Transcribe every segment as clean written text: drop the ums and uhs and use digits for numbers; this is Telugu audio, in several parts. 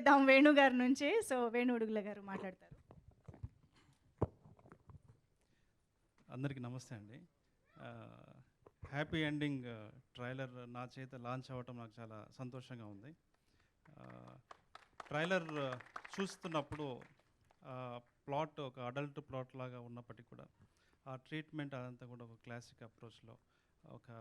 చేద్దాం వేణు గారి నుంచి. సో వేణు ఉడుగుల గారు మాట్లాడతారు. అందరికీ నమస్తే అండి. హ్యాపీ ఎండింగ్ ట్రైలర్ నా చేత లాంచ్ అవ్వటం నాకు చాలా సంతోషంగా ఉంది. ట్రైలర్ చూస్తున్నప్పుడు ప్లాట్ ఒక అడల్ట్ ప్లాట్ లాగా ఉన్నప్పటికీ కూడా ఆ ట్రీట్మెంట్ అదంతా కూడా ఒక క్లాసిక్ అప్రోచ్లో ఒక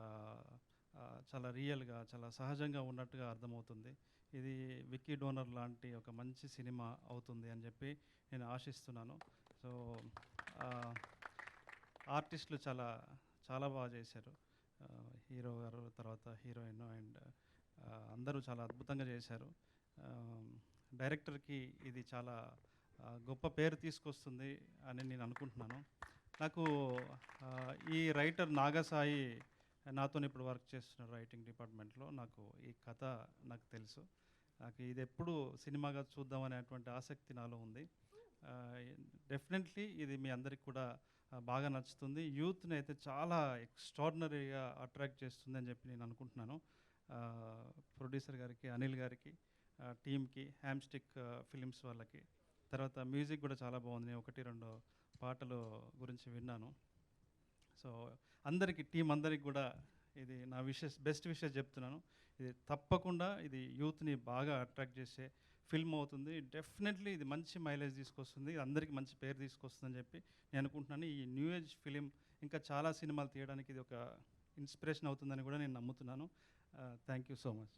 చాలా రియల్గా చాలా సహజంగా ఉన్నట్టుగా అర్థమవుతుంది. ఇది విక్కీ డోనర్ లాంటి ఒక మంచి సినిమా అవుతుంది అని చెప్పి నేను ఆశిస్తున్నాను. సో ఆర్టిస్టులు చాలా చాలా బాగా చేశారు. హీరో గారు, తర్వాత హీరోయిన్ అండ్ అందరూ చాలా అద్భుతంగా చేశారు. డైరెక్టర్కి ఇది చాలా గొప్ప పేరు తీసుకొస్తుంది అని నేను అనుకుంటున్నాను. నాకు ఈ రైటర్ నాగసాయి నాతో ఇప్పుడు వర్క్ చేస్తున్న రైటింగ్ డిపార్ట్మెంట్లో నాకు ఈ కథ నాకు తెలుసు. నాకు ఇది ఎప్పుడు సినిమాగా చూద్దామనేటువంటి ఆసక్తి నాలో ఉంది. డెఫినెట్లీ ఇది మీ అందరికి కూడా బాగా నచ్చుతుంది. యూత్ని అయితే చాలా ఎక్స్ట్రాడినరీగా అట్రాక్ట్ చేస్తుంది అని చెప్పి నేను అనుకుంటున్నాను. ప్రొడ్యూసర్ గారికి, అనిల్ గారికి, టీమ్కి, హ్యామ్స్టిక్ ఫిలిమ్స్ వాళ్ళకి, తర్వాత మ్యూజిక్ కూడా చాలా బాగుంది. నేను 1-2 పాటలు గురించి విన్నాను. సో అందరికీ, టీం అందరికి కూడా ఇది నా బెస్ట్ విషెస్ చెప్తున్నాను. ఇది తప్పకుండా ఇది యూత్ని బాగా అట్రాక్ట్ చేసే ఫిల్మ్ అవుతుంది. డెఫినెట్లీ ఇది మంచి మైలేజ్ తీసుకొస్తుంది, అందరికీ మంచి పేరు తీసుకొస్తుందని చెప్పి నేను అనుకుంటున్నాను. ఈ న్యూ ఏజ్ ఫిలిం ఇంకా చాలా సినిమాలు తీయడానికి ఇది ఒక ఇన్స్పిరేషన్ అవుతుందని కూడా నేను నమ్ముతున్నాను. Thank you so much.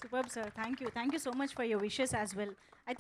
Superb, sir. Thank you so much for your wishes as well. I think